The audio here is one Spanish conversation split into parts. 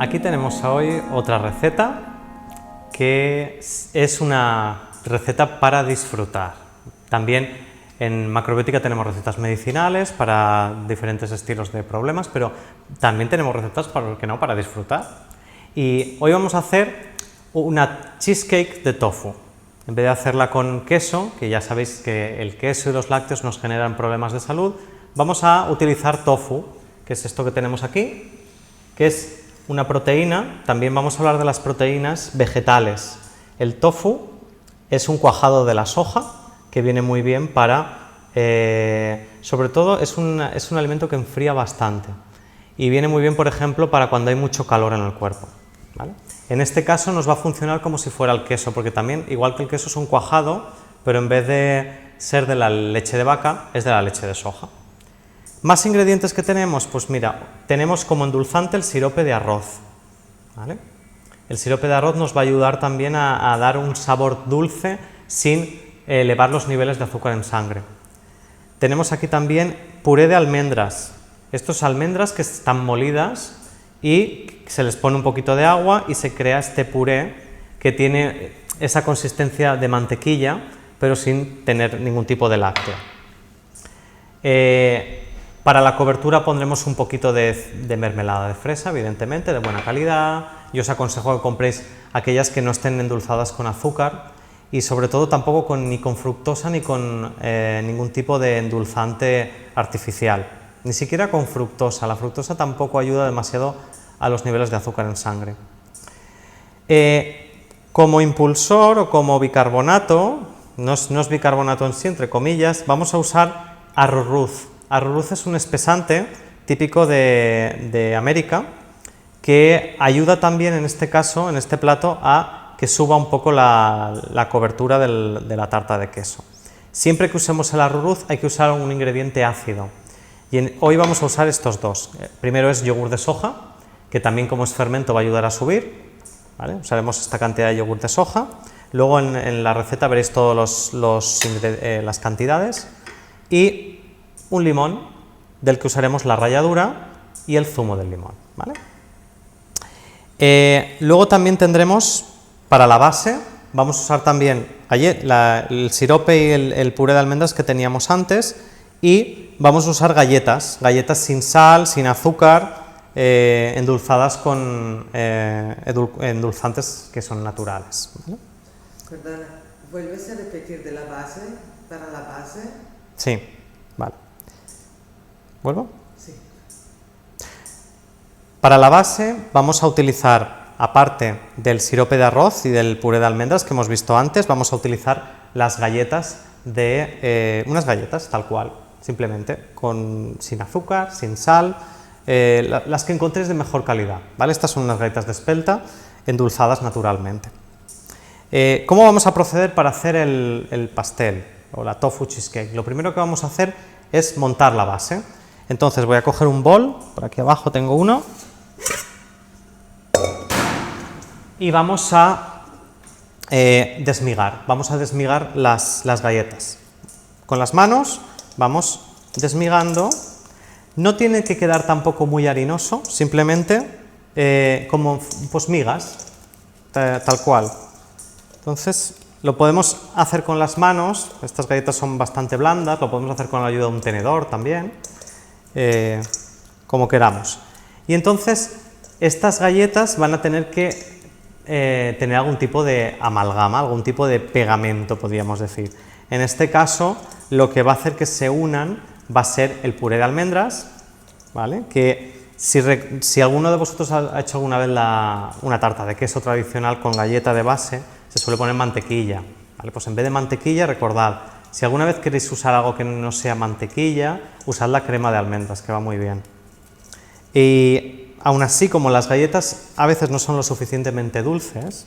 Aquí tenemos hoy otra receta que es una receta para disfrutar. También en macrobiótica tenemos recetas medicinales para diferentes estilos de problemas, pero también tenemos recetas para disfrutar. Y hoy vamos a hacer una cheesecake de tofu. En vez de hacerla con queso, que ya sabéis que el queso y los lácteos nos generan problemas de salud, vamos a utilizar tofu, que es esto que tenemos aquí, que es una proteína. También vamos a hablar de las proteínas vegetales. El tofu es un cuajado de la soja que viene muy bien para, sobre todo es un alimento que enfría bastante y viene muy bien, por ejemplo, para cuando hay mucho calor en el cuerpo, ¿vale? En este caso nos va a funcionar como si fuera el queso, porque también, igual que el queso, es un cuajado, pero en vez de ser de la leche de vaca, es de la leche de soja. Más ingredientes que tenemos, pues mira, tenemos como endulzante el sirope de arroz, ¿vale? El sirope de arroz nos va a ayudar también a dar un sabor dulce sin elevar los niveles de azúcar en sangre. Tenemos aquí también puré de almendras. Estos almendras que están molidas y se les pone un poquito de agua y se crea este puré que tiene esa consistencia de mantequilla, pero sin tener ningún tipo de lácteo. Para la cobertura pondremos un poquito de mermelada de fresa, evidentemente, de buena calidad. Yo os aconsejo que compréis aquellas que no estén endulzadas con azúcar y sobre todo tampoco ni con fructosa ni con ningún tipo de endulzante artificial, ni siquiera con fructosa. La fructosa tampoco ayuda demasiado a los niveles de azúcar en sangre. Como impulsor o como bicarbonato, no es bicarbonato en sí, entre comillas, vamos a usar arruruz. Arruruz es un espesante típico de América que ayuda también en este caso, en este plato, a que suba un poco la cobertura de la tarta de queso. Siempre que usemos el arruruz hay que usar un ingrediente ácido y hoy vamos a usar estos dos. Primero es yogur de soja, que también como es fermento va a ayudar a subir, ¿vale? Usaremos esta cantidad de yogur de soja. Luego en la receta veréis todas las cantidades y un limón, del que usaremos la ralladura y el zumo del limón, ¿vale? Luego también tendremos, para la base, vamos a usar también el sirope y el puré de almendras que teníamos antes, y vamos a usar galletas sin sal, sin azúcar, endulzadas con endulzantes que son naturales, ¿vale? Perdona, ¿vuelves a repetir de la base, para la base? Sí, vale. ¿Vuelvo? Sí. Para la base vamos a utilizar, aparte del sirope de arroz y del puré de almendras que hemos visto antes, vamos a utilizar las galletas unas galletas tal cual, simplemente, sin azúcar, sin sal, las que encontréis de mejor calidad, ¿vale? Estas son unas galletas de espelta endulzadas naturalmente. ¿Cómo vamos a proceder para hacer el pastel o la tofu cheesecake? Lo primero que vamos a hacer es montar la base. Entonces voy a coger un bol, por aquí abajo tengo uno, y vamos a desmigar. Vamos a desmigar las galletas. Con las manos vamos desmigando. No tiene que quedar tampoco muy harinoso, simplemente como pues migas, tal cual. Entonces lo podemos hacer con las manos, estas galletas son bastante blandas, lo podemos hacer con la ayuda de un tenedor también, como queramos. Y entonces estas galletas van a tener que tener algún tipo de amalgama, algún tipo de pegamento, podríamos decir. En este caso, lo que va a hacer que se unan va a ser el puré de almendras, ¿vale? Que si alguno de vosotros ha hecho alguna vez una tarta de queso tradicional con galleta de base, se suele poner mantequilla, ¿vale? Pues en vez de mantequilla, recordad, si alguna vez queréis usar algo que no sea mantequilla, usad la crema de almendras, que va muy bien. Y aún así, como las galletas a veces no son lo suficientemente dulces,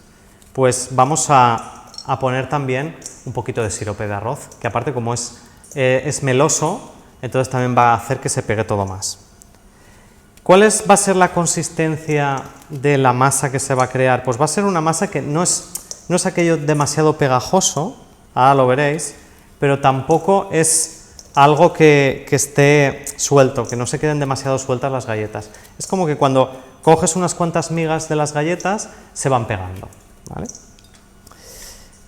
pues vamos a poner también un poquito de sirope de arroz, que aparte como es meloso, entonces también va a hacer que se pegue todo más. ¿Cuál va a ser la consistencia de la masa que se va a crear? Pues va a ser una masa que no es aquello demasiado pegajoso, ahora lo veréis, pero tampoco es algo que esté suelto, que no se queden demasiado sueltas las galletas. Es como que cuando coges unas cuantas migas de las galletas, se van pegando, ¿vale?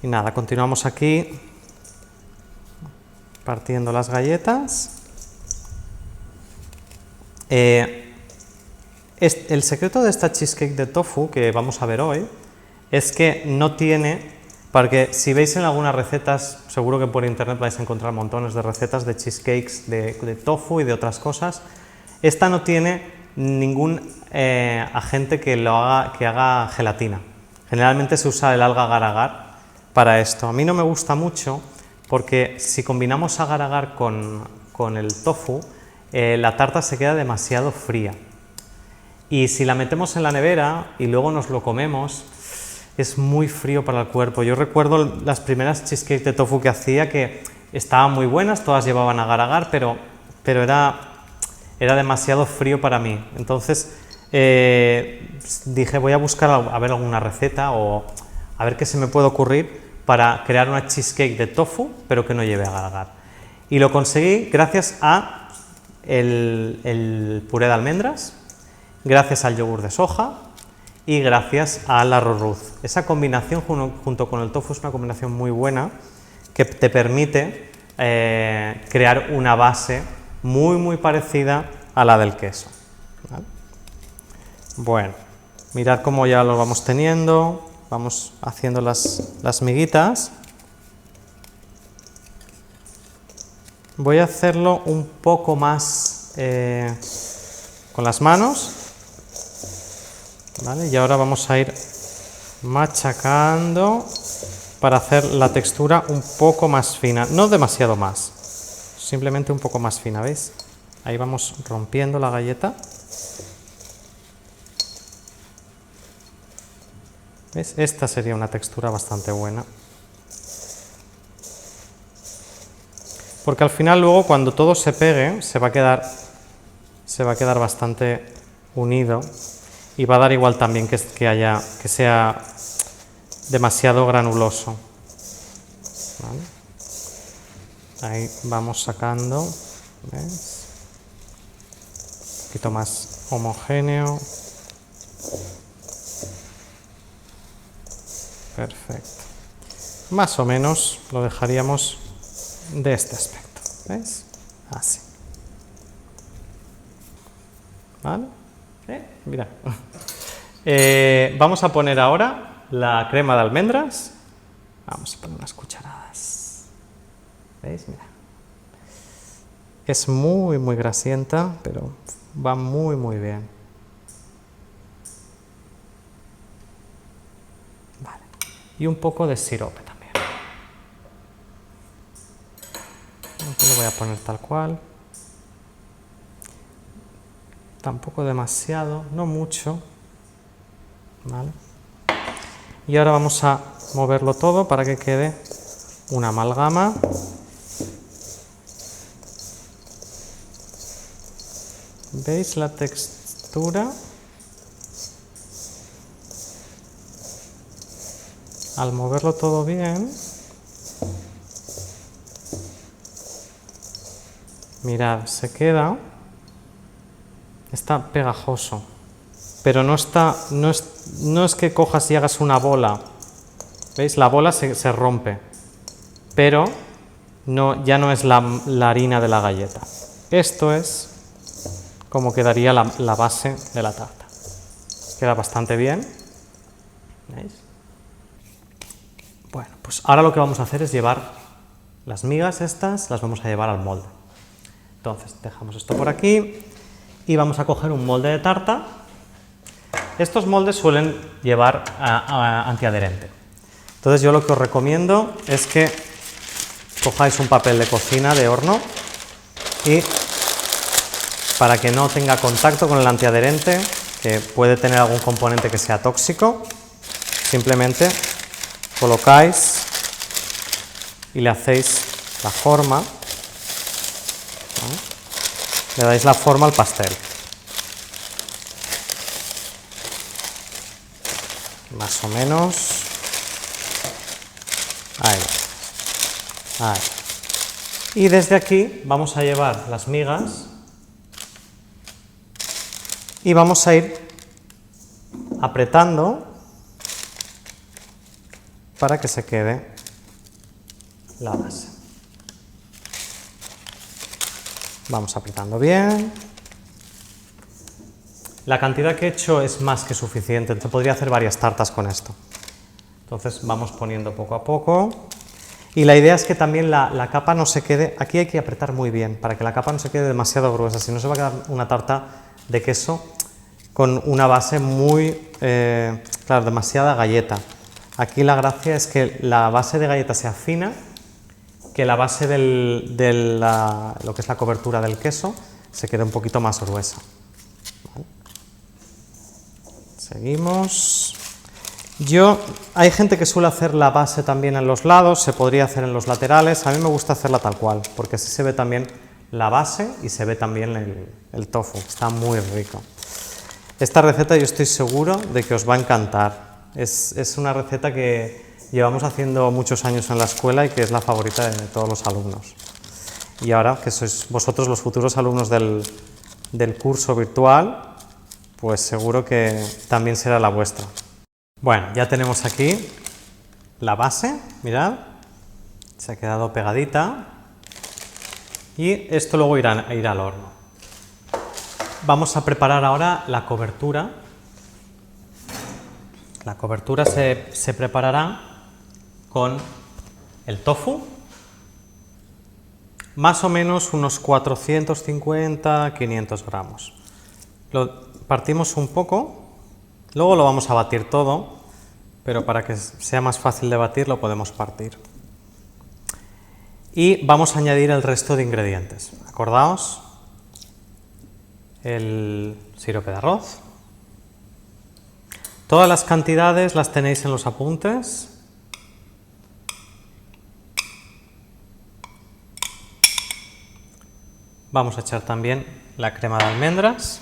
Y nada, continuamos aquí partiendo las galletas. El secreto de esta cheesecake de tofu que vamos a ver hoy es que no tiene, porque si veis en algunas recetas, seguro que por internet vais a encontrar montones de recetas de cheesecakes de tofu y de otras cosas. Esta no tiene ningún agente que haga gelatina. Generalmente se usa el alga agar-agar para esto. A mí no me gusta mucho porque si combinamos agar-agar con el tofu, la tarta se queda demasiado fría. Y si la metemos en la nevera y luego nos lo comemos, es muy frío para el cuerpo. Yo recuerdo las primeras cheesecake de tofu que hacía, que estaban muy buenas, todas llevaban agar-agar, pero era demasiado frío para mí. Entonces dije, voy a buscar a ver alguna receta o a ver qué se me puede ocurrir para crear una cheesecake de tofu, pero que no lleve agar-agar. Y lo conseguí gracias a el puré de almendras, gracias al yogur de soja y gracias al arroz. Esa combinación junto con el tofu es una combinación muy buena que te permite crear una base muy parecida a la del queso, ¿vale? Bueno, mirad cómo ya lo vamos teniendo, vamos haciendo las miguitas. Voy a hacerlo un poco más con las manos, ¿vale? Y ahora vamos a ir machacando para hacer la textura un poco más fina, no demasiado más, simplemente un poco más fina, ¿veis? Ahí vamos rompiendo la galleta. ¿Veis? Esta sería una textura bastante buena. Porque al final luego cuando todo se pegue se va a quedar bastante unido y va a dar igual también que sea demasiado granuloso, ¿vale? Ahí vamos sacando, ¿ves? Un poquito más homogéneo. Perfecto. Más o menos lo dejaríamos de este aspecto, ¿ves? Así. ¿Vale? Mira. Vamos a poner ahora la crema de almendras. Vamos a poner unas cucharadas. ¿Veis? Mira. Es muy grasienta, pero va muy bien. Vale. Y un poco de sirope también. Lo voy a poner tal cual. Tampoco demasiado, no mucho. ¿Vale? Y ahora vamos a moverlo todo para que quede una amalgama. ¿Veis la textura? Al moverlo todo bien, mirad, está pegajoso, pero no es que cojas y hagas una bola. ¿Veis? La bola se rompe, pero ya no es la harina de la galleta. Esto es como quedaría la base de la tarta. Queda bastante bien. ¿Veis? Bueno, pues ahora lo que vamos a hacer es llevar las migas estas, las vamos a llevar al molde. Entonces dejamos esto por aquí y vamos a coger un molde de tarta. Estos moldes suelen llevar antiadherente. Entonces yo lo que os recomiendo es que cojáis un papel de cocina de horno y para que no tenga contacto con el antiadherente, que puede tener algún componente que sea tóxico, simplemente colocáis y le hacéis la forma, ¿vale? Le dais la forma al pastel. Más o menos. Ahí. Ahí. Y desde aquí vamos a llevar las migas y vamos a ir apretando para que se quede la base. Vamos apretando bien. La cantidad que he hecho es más que suficiente, se podría hacer varias tartas con esto. Entonces vamos poniendo poco a poco. Y la idea es que también la capa no se quede, aquí hay que apretar muy bien, para que la capa no se quede demasiado gruesa, si no se va a quedar una tarta de queso con una base muy, claro, demasiada galleta. Aquí la gracia es que la base de galleta sea fina, que la base de lo que es la cobertura del queso se quede un poquito más gruesa. ¿Vale? Seguimos. Hay gente que suele hacer la base también en los lados, se podría hacer en los laterales, a mí me gusta hacerla tal cual, porque así se ve también la base y se ve también el tofu, está muy rico. Esta receta yo estoy seguro de que os va a encantar, es una receta que llevamos haciendo muchos años en la escuela y que es la favorita de todos los alumnos. Y ahora que sois vosotros los futuros alumnos del curso virtual, pues seguro que también será la vuestra. Bueno, ya tenemos aquí la base, mirad, se ha quedado pegadita y esto luego irá al horno. Vamos a preparar ahora la cobertura. La cobertura se preparará con el tofu, más o menos unos 450-500 gramos. Lo partimos un poco. Luego lo vamos a batir todo, pero para que sea más fácil de batir lo podemos partir. Y vamos a añadir el resto de ingredientes. Acordaos, el sirope de arroz. Todas las cantidades las tenéis en los apuntes. Vamos a echar también la crema de almendras,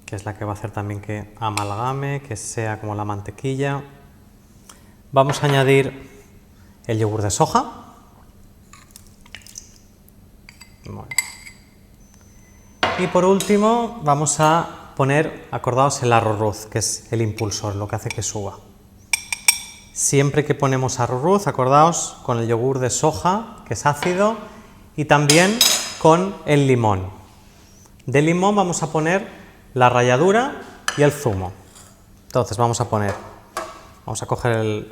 que es la que va a hacer también que amalgame, que sea como la mantequilla. Vamos a añadir el yogur de soja. Muy bien. Y por último vamos a poner, acordaos, el arrowroot, que es el impulsor, lo que hace que suba. Siempre que ponemos arrowroot, acordaos, con el yogur de soja, que es ácido, y también con el limón. De limón vamos a poner la ralladura y el zumo. Entonces vamos a coger el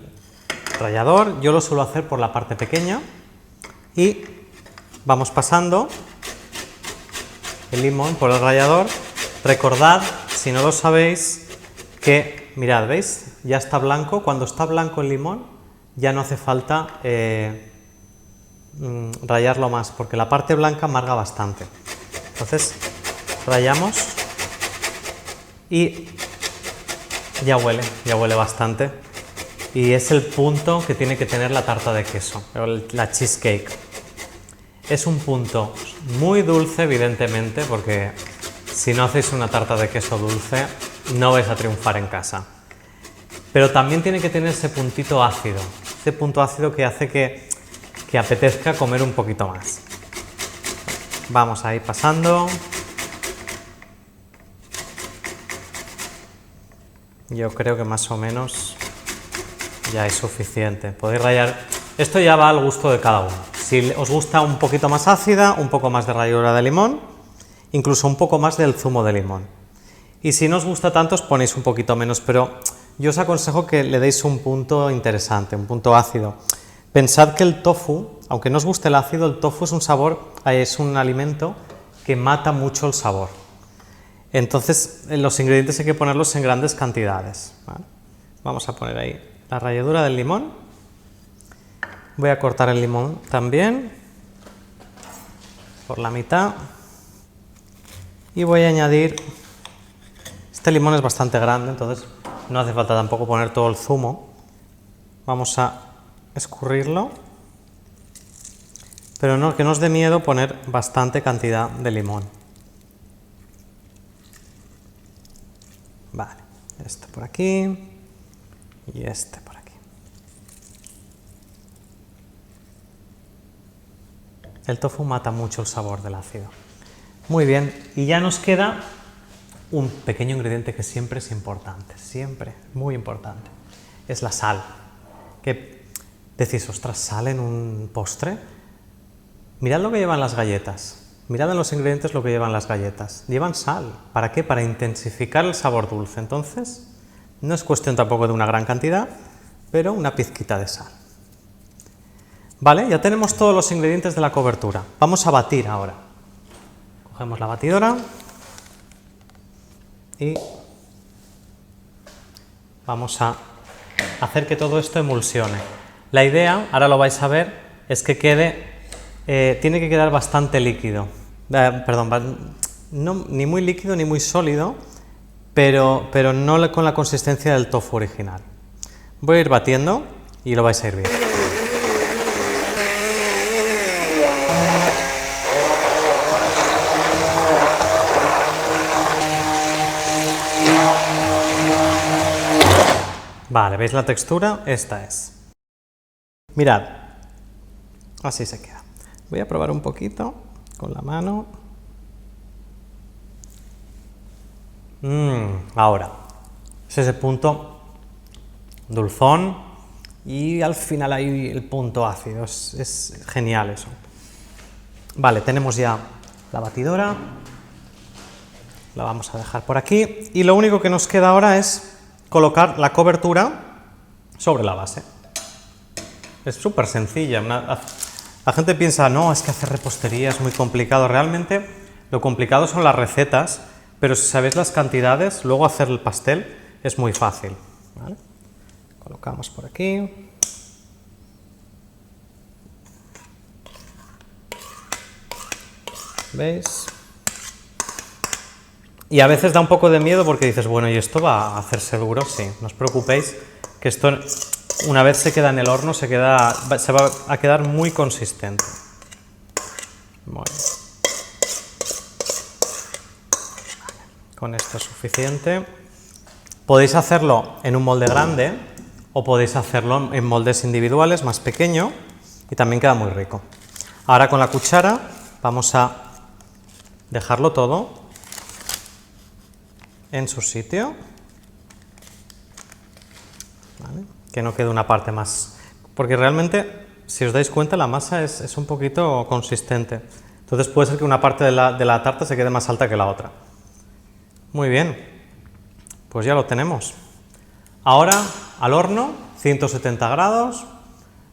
rallador, yo lo suelo hacer por la parte pequeña y vamos pasando el limón por el rallador. Recordad, si no lo sabéis, que, mirad, ¿veis? Ya está blanco. Cuando está blanco el limón ya no hace falta rallarlo más, porque la parte blanca amarga bastante. Entonces rallamos y ya huele bastante, y es el punto que tiene que tener la tarta de queso, la cheesecake. Es un punto muy dulce, evidentemente, porque si no hacéis una tarta de queso dulce no vais a triunfar en casa, pero también tiene que tener ese puntito ácido, ese punto ácido que hace que apetezca comer un poquito más. Vamos a ir pasando. Yo creo que más o menos ya es suficiente. Podéis rallar. Esto ya va al gusto de cada uno. Si os gusta un poquito más ácida, un poco más de ralladura de limón, incluso un poco más del zumo de limón. Y si no os gusta tanto, os ponéis un poquito menos, pero yo os aconsejo que le deis un punto interesante, un punto ácido. Pensad que el tofu, aunque no os guste el ácido, el tofu es un alimento que mata mucho el sabor. Entonces, los ingredientes hay que ponerlos en grandes cantidades, ¿vale? Vamos a poner ahí la ralladura del limón. Voy a cortar el limón también por la mitad y voy a añadir, este limón es bastante grande, entonces no hace falta tampoco poner todo el zumo. Vamos a escurrirlo, pero no, que no os dé miedo poner bastante cantidad de limón. Vale, este por aquí y este por aquí. El tofu mata mucho el sabor del ácido. Muy bien, y ya nos queda un pequeño ingrediente que siempre es importante, siempre, muy importante. Es la sal. Que decís, ostras, ¿sal en un postre? Mirad lo que llevan las galletas. Mirad en los ingredientes lo que llevan las galletas. Llevan sal. ¿Para qué? Para intensificar el sabor dulce. Entonces, no es cuestión tampoco de una gran cantidad, pero una pizquita de sal. Vale, ya tenemos todos los ingredientes de la cobertura. Vamos a batir ahora. Cogemos la batidora y vamos a hacer que todo esto emulsione. La idea, ahora lo vais a ver, es que tiene que quedar bastante líquido. Ni muy líquido ni muy sólido, pero no con la consistencia del tofu original. Voy a ir batiendo y lo vais a ir viendo. Vale, ¿veis la textura? Esta es. Mirad, así se queda. Voy a probar un poquito con la mano. Ahora, es ese punto dulzón y al final hay el punto ácido. Es genial eso. Vale, tenemos ya la batidora. La vamos a dejar por aquí y lo único que nos queda ahora es colocar la cobertura sobre la base. Es súper sencilla. La gente piensa, no, es que hacer repostería es muy complicado. Realmente lo complicado son las recetas, pero si sabéis las cantidades, luego hacer el pastel es muy fácil. ¿Vale? Colocamos por aquí. ¿Veis? Y a veces da un poco de miedo porque dices, bueno, ¿y esto va a hacer seguro? Sí, no os preocupéis, que esto una vez se queda en el horno se va a quedar muy consistente. Bueno. Con esto es suficiente. Podéis hacerlo en un molde grande o podéis hacerlo en moldes individuales más pequeño y también queda muy rico. Ahora con la cuchara vamos a dejarlo todo en su sitio, ¿vale? Que no quede una parte más, porque realmente, si os dais cuenta, la masa es un poquito consistente, entonces puede ser que una parte de la tarta se quede más alta que la otra. Muy bien, pues ya lo tenemos. Ahora al horno, 170 grados,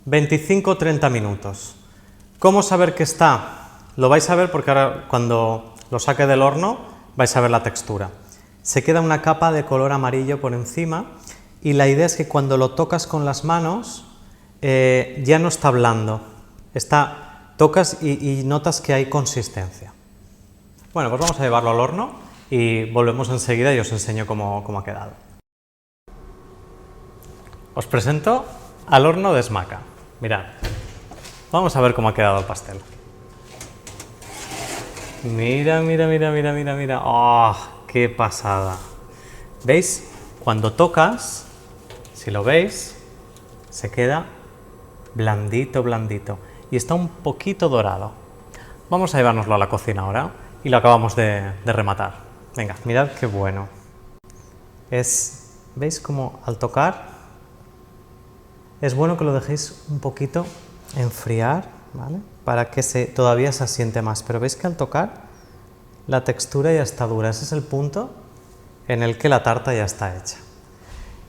25-30 minutos. ¿Cómo saber que está? Lo vais a ver porque ahora cuando lo saque del horno vais a ver la textura. Se queda una capa de color amarillo por encima y la idea es que cuando lo tocas con las manos ya no está blando, tocas y notas que hay consistencia. Bueno, pues vamos a llevarlo al horno y volvemos enseguida y os enseño cómo ha quedado. Os presento al horno de Smaka. Mirad, vamos a ver cómo ha quedado el pastel. Mira, mira, mira, mira, mira, mira. ¡Oh, qué pasada! ¿Veis? Cuando tocas, si lo veis, se queda blandito, blandito. Y está un poquito dorado. Vamos a llevárnoslo a la cocina ahora y lo acabamos de rematar. Venga, mirad qué bueno. ¿Veis cómo al tocar? Es bueno que lo dejéis un poquito enfriar, ¿vale? Para que todavía se asiente más. Pero veis que al tocar la textura ya está dura. Ese es el punto en el que la tarta ya está hecha.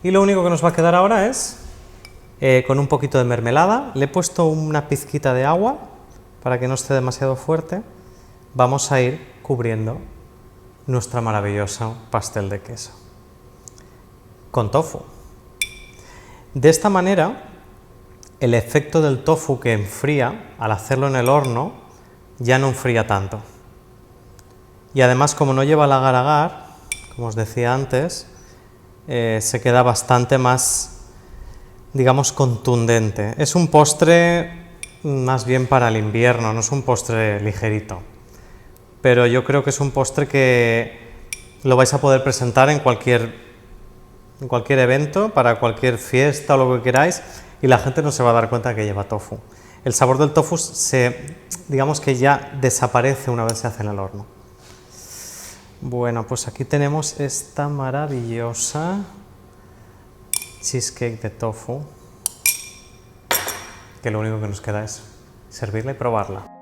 Y lo único que nos va a quedar ahora es con un poquito de mermelada. Le he puesto una pizquita de agua para que no esté demasiado fuerte. Vamos a ir cubriendo nuestra maravillosa pastel de queso con tofu. De esta manera, el efecto del tofu que enfría al hacerlo en el horno ya no enfría tanto. Y además, como no lleva el agar-agar, como os decía antes, se queda bastante más, digamos, contundente. Es un postre más bien para el invierno, no es un postre ligerito. Pero yo creo que es un postre que lo vais a poder presentar en cualquier evento, para cualquier fiesta o lo que queráis, y la gente no se va a dar cuenta que lleva tofu. El sabor del tofu digamos que ya desaparece una vez se hace en el horno. Bueno, pues aquí tenemos esta maravillosa cheesecake de tofu, que lo único que nos queda es servirla y probarla.